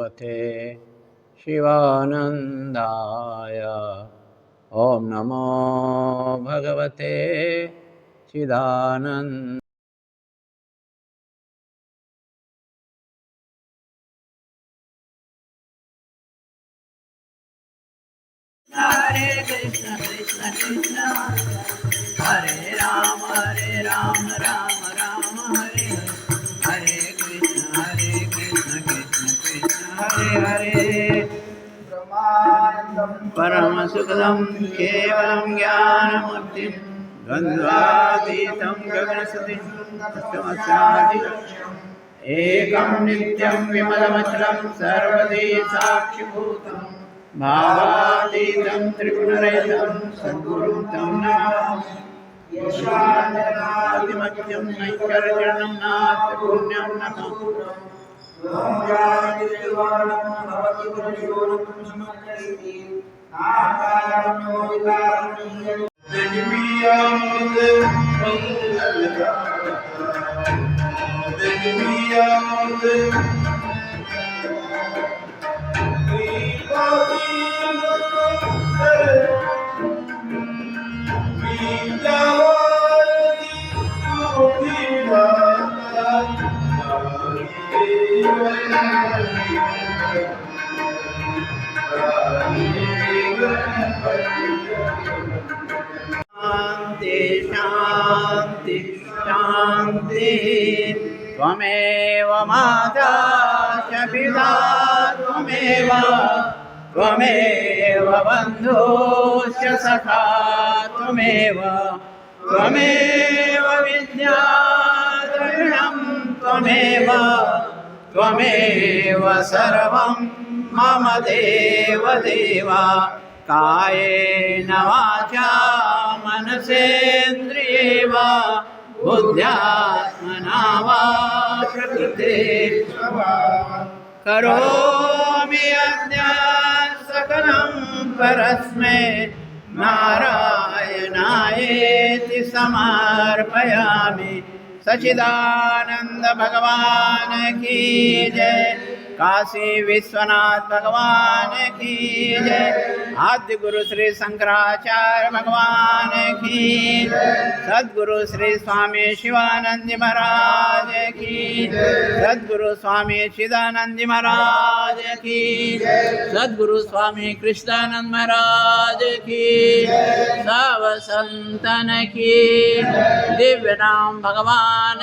भगवते शिवानन्दाय। ॐ नमो भगवते चिदानन्द। हरे कृष्ण कृष्ण कृष्ण हरे राम राम राम हरे हरे कृष्ण कृष्ण कृष्ण हरे हरे। परम सुखदं केवलं ज्ञानमूर्तिं द्वन्द्वातीतं गगनसदृशं तत्त्वमस्यादिलक्ष्यम् एकं नित्यं विमलमचलं सर्वදී साक्षिभूतं भावातीतं त्रिगुणरहितं सद्गुरुं तं नमामि। यशाननादिमत्यं नैकर्जनं नास्ति पुण्यं न पूर्वम् शांति शांति शांति। त्वमेव माता च पिता त्वमेव त्वमेव बन्धुश्च सखा त्वमेव त्वमेव विद्याद्रविणं त्वमेव त्वमेव सर्वं मम देव देव। कायेन वाचा मनसेन्द्रिये वा बुद्ध्यात्मना वा प्रकृते करोमि अद्य सकलं परस्मै नारायणायेति समर्पयामि। सच्चिदानंद भगवान की जय। काशी विश्वनाथ भगवान की जय। आद्य गुरु श्री शंकराचार्य भगवान की जय। सद्गुरु श्री स्वामी शिवानंद महाराज की जय। सद्गुरु स्वामी चिदानंद महाराज की जय। सद्गुरु स्वामी कृष्णानंद महाराज की जय। सब संतन की दिव्य नाम भगवान